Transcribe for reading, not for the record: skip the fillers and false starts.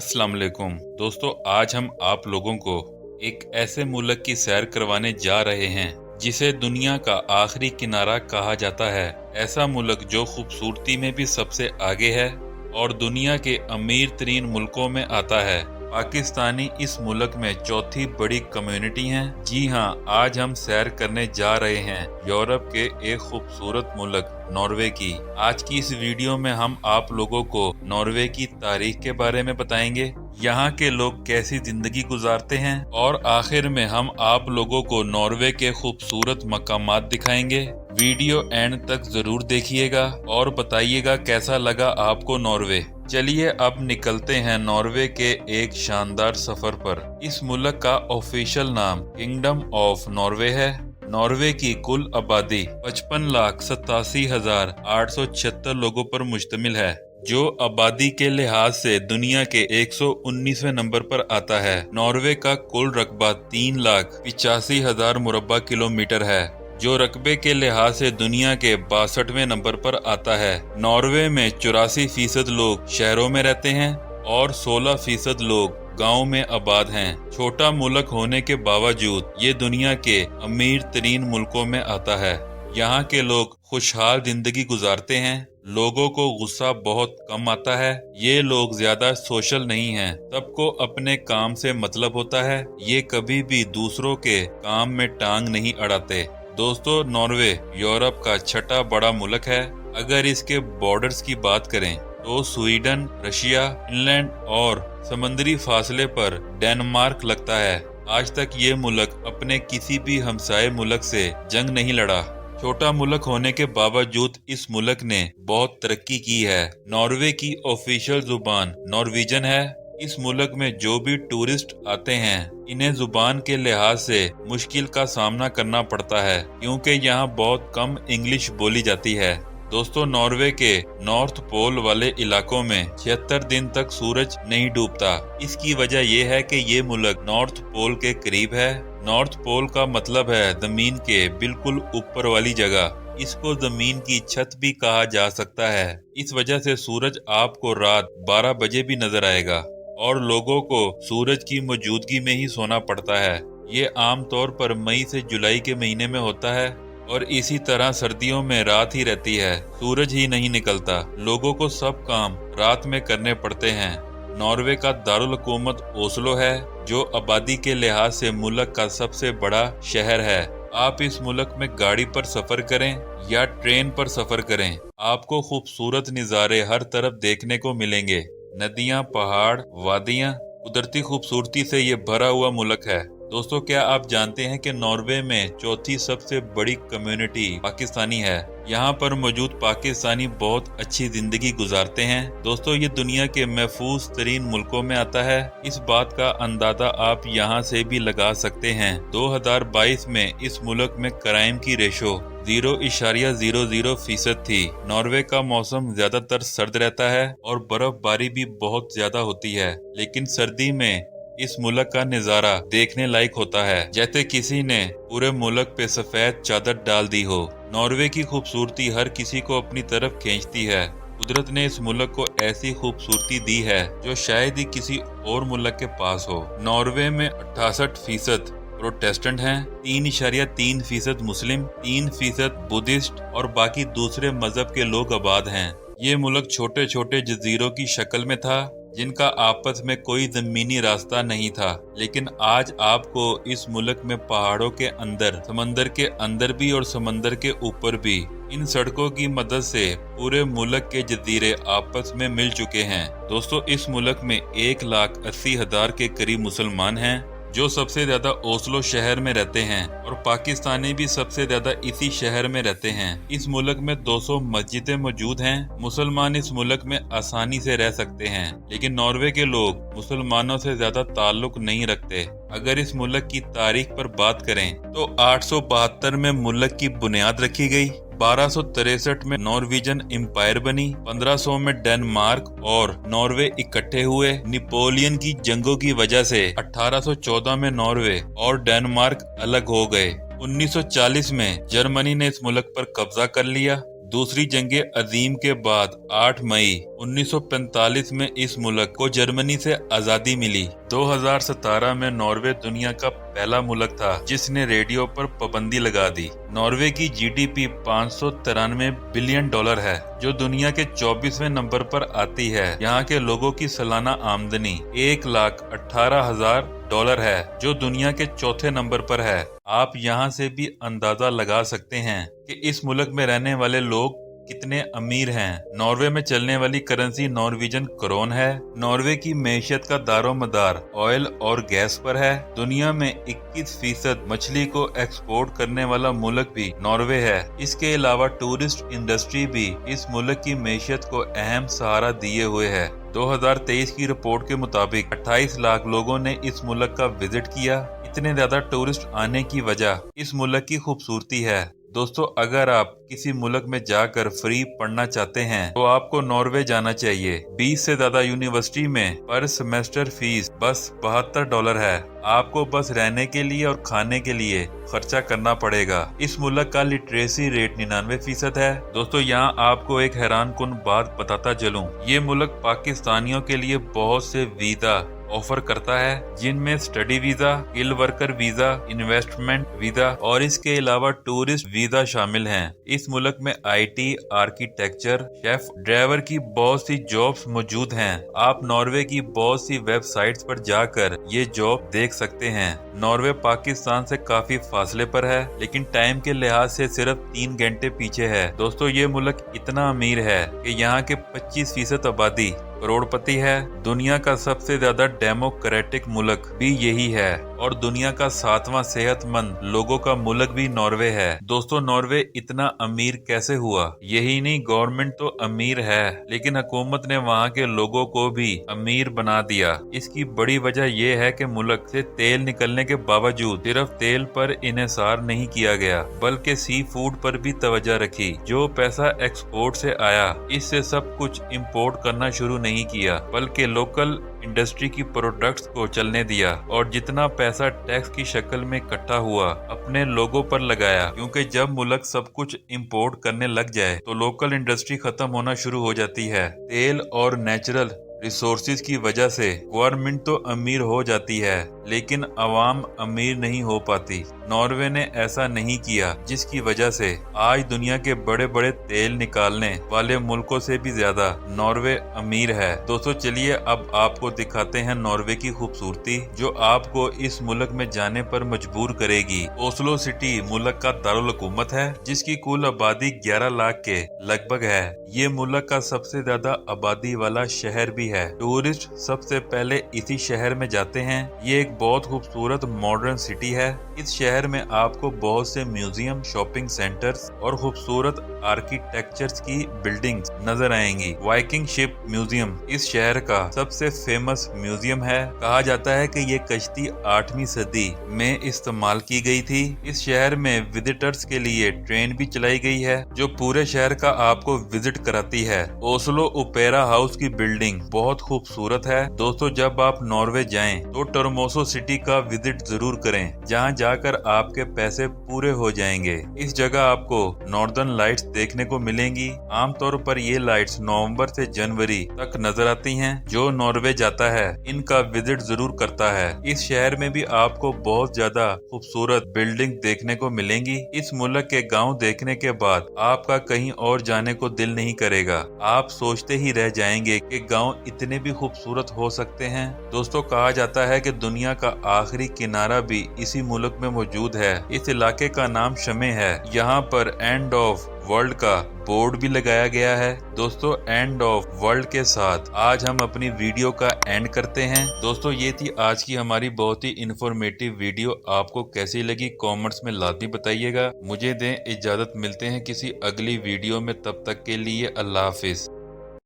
अस्सलाम वालेकुम दोस्तों, आज हम आप लोगों को एक ऐसे मुल्क की सैर करवाने जा रहे हैं जिसे दुनिया का आखिरी किनारा कहा जाता है। ऐसा मुल्क जो खूबसूरती में भी सबसे आगे है और दुनिया के अमीर तरीन मुल्कों में आता है। पाकिस्तानी इस मुल्क में चौथी बड़ी कम्युनिटी हैं। जी हाँ, आज हम सैर करने जा रहे हैं यूरोप के एक खूबसूरत मुल्क नॉर्वे की। आज की इस वीडियो में हम आप लोगों को नॉर्वे की तारीख के बारे में बताएंगे, यहाँ के लोग कैसी जिंदगी गुजारते हैं और आखिर में हम आप लोगों को नॉर्वे के खूबसूरत मकामात दिखाएंगे। वीडियो एंड तक जरूर देखिएगा और बताइएगा कैसा लगा आपको नॉर्वे। चलिए अब निकलते हैं नॉर्वे के एक शानदार सफर पर। इस मुल्क का ऑफिशियल नाम किंगडम ऑफ नॉर्वे है। नॉर्वे की कुल आबादी 55,87,876 लोगों पर मुश्तमिल है, जो आबादी के लिहाज से दुनिया के 119वें नंबर पर आता है। नॉर्वे का कुल रकबा 3,85,000 मुरब्बा किलोमीटर है, जो रकबे के लिहाज से दुनिया के 62वें नंबर पर आता है। नॉर्वे में 84% लोग शहरों में रहते हैं और 16% लोग गाँव में आबाद हैं। छोटा मुल्क होने के बावजूद ये दुनिया के अमीर तरीन मुल्कों में आता है। यहाँ के लोग खुशहाल जिंदगी गुजारते हैं। लोगों को गुस्सा बहुत कम आता है। ये लोग ज्यादा सोशल नहीं हैं। सबको अपने काम से मतलब होता है। ये कभी भी दूसरों के काम में टांग नहीं अड़ाते। दोस्तों, नॉर्वे यूरोप का छठा बड़ा मुल्क है। अगर इसके बॉर्डर्स की बात करें तो स्वीडन, रशिया, फिनलैंड और समुद्री फासले पर डेनमार्क लगता है। आज तक ये मुल्क अपने किसी भी हमसाये मुल्क से जंग नहीं लड़ा। छोटा मुल्क होने के बावजूद इस मुल्क ने बहुत तरक्की की है। नॉर्वे की ऑफिशियल जुबान नॉर्वेजियन है। इस मुल्क में जो भी टूरिस्ट आते हैं, इन्हें जुबान के लिहाज से मुश्किल का सामना करना पड़ता है, क्योंकि यहाँ बहुत कम इंग्लिश बोली जाती है। दोस्तों, नॉर्वे के नॉर्थ पोल वाले इलाकों में 76 दिन तक सूरज नहीं डूबता। इसकी वजह यह है कि ये मुल्क नॉर्थ पोल के करीब है। नॉर्थ पोल का मतलब है जमीन के बिल्कुल ऊपर वाली जगह। इसको जमीन की छत भी कहा जा सकता है। इस वजह से सूरज आपको रात 12 बजे भी नजर आएगा और लोगों को सूरज की मौजूदगी में ही सोना पड़ता है। ये आम तौर पर मई से जुलाई के महीने में होता है और इसी तरह सर्दियों में रात ही रहती है, सूरज ही नहीं निकलता। लोगों को सब काम रात में करने पड़ते हैं। नॉर्वे का दारुल हुकूमत ओस्लो है, जो आबादी के लिहाज से मुल्क का सबसे बड़ा शहर है। आप इस मुल्क में गाड़ी पर सफर करें या ट्रेन पर सफर करें, आपको खूबसूरत नज़ारे हर तरफ देखने को मिलेंगे। नदियां, पहाड़, वादियां, कुदरती खूबसूरती से ये भरा हुआ मुल्क है। दोस्तों, क्या आप जानते हैं कि नॉर्वे में चौथी सबसे बड़ी कम्युनिटी पाकिस्तानी है। यहाँ पर मौजूद पाकिस्तानी बहुत अच्छी जिंदगी गुजारते हैं। दोस्तों, ये दुनिया के महफूज तरीन मुल्कों में आता है। इस बात का अंदाजा आप यहाँ से भी लगा सकते हैं। 2022 में इस मुल्क में क्राइम की रेशो 0.00% थी। नॉर्वे का मौसम ज्यादातर सर्द रहता है और बर्फबारी भी बहुत ज्यादा होती है, लेकिन सर्दी में इस मुल्क का नज़ारा देखने लायक होता है, जैसे किसी ने पूरे मुल्क पे सफेद चादर डाल दी हो। नॉर्वे की खूबसूरती हर किसी को अपनी तरफ खींचती है। कुदरत ने इस मुल्क को ऐसी खूबसूरती दी है जो शायद ही किसी और मुल्क के पास हो। नॉर्वे में 68% प्रोटेस्टेंट हैं, 3.3% मुस्लिम, 3% बुद्धिस्ट और बाकी दूसरे मजहब के लोग आबाद हैं। ये मुल्क छोटे छोटे जजीरों की शक्ल में था, जिनका आपस में कोई जमीनी रास्ता नहीं था। लेकिन आज आपको इस मुल्क में पहाड़ों के अंदर, समंदर के अंदर भी और समंदर के ऊपर भी, इन सड़कों की मदद से पूरे मुल्क के जजीरे आपस में मिल चुके हैं। दोस्तों, इस मुल्क में 1,80,000 के करीब मुसलमान हैं, जो सबसे ज्यादा ओस्लो शहर में रहते हैं और पाकिस्तानी भी सबसे ज्यादा इसी शहर में रहते हैं। इस मुल्क में 200 मस्जिदें मौजूद हैं। मुसलमान इस मुल्क में आसानी से रह सकते हैं, लेकिन नॉर्वे के लोग मुसलमानों से ज्यादा ताल्लुक नहीं रखते। अगर इस मुल्क की तारीख पर बात करें तो 872 में मुल्क की बुनियाद रखी गई। 1263 में नॉर्वेजियन एम्पायर बनी। 1500 में डेनमार्क और नॉर्वे इकट्ठे हुए। नेपोलियन की जंगों की वजह से 1814 में नॉर्वे और डेनमार्क अलग हो गए। 1940 में जर्मनी ने इस मुल्क पर कब्जा कर लिया। दूसरी जंग अजीम के बाद 8 मई 1945 में इस मुल्क को जर्मनी से आजादी मिली। 2017 में नॉर्वे दुनिया का पहला मुल्क था जिसने रेडियो पर पाबंदी लगा दी। नॉर्वे की जीडीपी 593 बिलियन डॉलर है जो दुनिया के 24वें नंबर पर आती है। यहाँ के लोगों की सालाना आमदनी 1,18,000 डॉलर है जो दुनिया के चौथे नंबर पर है। आप यहाँ से भी अंदाजा लगा सकते हैं कि इस मुल्क में रहने वाले लोग कितने अमीर हैं। नॉर्वे में चलने वाली करेंसी नॉर्वेजियन क्रोन है। नॉर्वे की मैशियत का दारोमदार ऑयल और गैस पर है। दुनिया में 21% मछली को एक्सपोर्ट करने वाला मुल्क भी नॉर्वे है। इसके अलावा टूरिस्ट इंडस्ट्री भी इस मुल्क की मैशियत को अहम सहारा दिए हुए है। 2023 की रिपोर्ट के मुताबिक 28 लाख लोगों ने इस मुल्क का विजिट किया। इतने ज्यादा टूरिस्ट आने की वजह इस मुल्क की खूबसूरती है। दोस्तों, अगर आप किसी मुल्क में जाकर फ्री पढ़ना चाहते हैं तो आपको नॉर्वे जाना चाहिए। 20 से ज्यादा यूनिवर्सिटी में पर सेमेस्टर फीस बस $72 है। आपको बस रहने के लिए और खाने के लिए खर्चा करना पड़ेगा। इस मुल्क का लिटरेसी रेट 99% है। दोस्तों, यहाँ आपको एक हैरान कुन बात बताता चलूं, ये मुल्क पाकिस्तानियों के लिए बहुत से वीजा ऑफर करता है जिनमें study visa, skill worker visa, investment visa और इसके अलावा टूरिस्ट वीजा शामिल हैं। इस मुल्क में आईटी, आर्किटेक्चर, शेफ, ड्राइवर की बहुत सी जॉब्स मौजूद हैं। आप नॉर्वे की बहुत सी वेबसाइट्स पर जाकर ये जॉब देख सकते हैं। नॉर्वे पाकिस्तान से काफी फासले पर है लेकिन टाइम के लिहाज से सिर्फ 3 घंटे पीछे है। दोस्तों, ये मुल्क इतना अमीर है कि यहाँ के 25% आबादी करोड़पति है। दुनिया का सबसे ज्यादा डेमोक्रेटिक मुल्क भी यही है और दुनिया का 7वां सेहतमंद लोगों का मुल्क भी नॉर्वे है। दोस्तों, नॉर्वे इतना अमीर कैसे हुआ? यही नहीं, गवर्नमेंट तो अमीर है लेकिन हुकूमत ने वहाँ के लोगों को भी अमीर बना दिया। इसकी बड़ी वजह यह है कि मुल्क से तेल निकलने के बावजूद सिर्फ तेल पर इन्हिसार नहीं किया गया बल्कि सी फूड पर भी तवज्जो रखी। जो पैसा एक्सपोर्ट से आया इससे सब कुछ इम्पोर्ट करना शुरू नहीं किया बल्कि लोकल इंडस्ट्री की प्रोडक्ट्स को चलने दिया और जितना पैसा टैक्स की शक्ल में इकट्ठा हुआ अपने लोगों पर लगाया, क्योंकि जब मुल्क सब कुछ इंपोर्ट करने लग जाए तो लोकल इंडस्ट्री खत्म होना शुरू हो जाती है। तेल और नेचुरल रिसोर्सेज की वजह से गवर्नमेंट तो अमीर हो जाती है लेकिन अवाम अमीर नहीं हो पाती। नॉर्वे ने ऐसा नहीं किया जिसकी वजह से आज दुनिया के बड़े बड़े तेल निकालने वाले मुल्कों से भी ज्यादा नॉर्वे अमीर है। दोस्तों, चलिए अब आपको दिखाते हैं नॉर्वे की खूबसूरती जो आपको इस मुल्क में जाने पर मजबूर करेगी। ओस्लो सिटी मुल्क का दारुल हुकूमत है जिसकी कुल आबादी 11 लाख के लगभग है। ये मुल्क का सबसे ज्यादा आबादी वाला शहर भी है। टूरिस्ट सबसे पहले इसी शहर में जाते हैं। ये एक बहुत खूबसूरत मॉडर्न सिटी है। इस शहर में आपको बहुत से म्यूजियम, शॉपिंग सेंटर्स और खूबसूरत आर्किटेक्चर्स की बिल्डिंग्स नजर आएंगी। वाइकिंग शिप म्यूजियम इस शहर का सबसे फेमस म्यूजियम है। कहा जाता है कि ये कश्ती 8वीं सदी में इस्तेमाल की गई थी। इस शहर में विजिटर्स के लिए ट्रेन भी चलाई गई है जो पूरे शहर का आपको विजिट कराती है। ओस्लो ओपेरा हाउस की बिल्डिंग बहुत खूबसूरत है। दोस्तों, जब आप नॉर्वे जाएं तो टर्मोसो सिटी का विजिट जरूर करें, जहां जाकर आपके पैसे पूरे हो जाएंगे। इस जगह आपको नॉर्दर्न लाइट्स देखने को मिलेंगी। आमतौर पर ये लाइट्स नवंबर से जनवरी तक नजर आती हैं। जो नॉर्वे जाता है इनका विजिट जरूर करता है। इस शहर में भी आपको बहुत ज्यादा खूबसूरत बिल्डिंग देखने को मिलेंगी। इस मुल्क के गाँव देखने के बाद आपका कहीं और जाने को दिल नहीं करेगा। आप सोचते ही रह जाएंगे कि गाँव इतने भी खूबसूरत हो सकते हैं। दोस्तों, कहा जाता है कि दुनिया का आखिरी किनारा भी इसी मुल्क में मौजूद है। इस इलाके का नाम शमे है। यहाँ पर एंड ऑफ वर्ल्ड का बोर्ड भी लगाया गया है। दोस्तों, एंड ऑफ वर्ल्ड के साथ आज हम अपनी वीडियो का एंड करते हैं। दोस्तों, ये थी आज की हमारी बहुत ही इंफॉर्मेटिव वीडियो। आपको कैसी लगी कमेंट्स में लाजमी बताइएगा। मुझे दें इजाजत, मिलते हैं किसी अगली वीडियो में। तब तक के लिए अल्लाह हाफिज।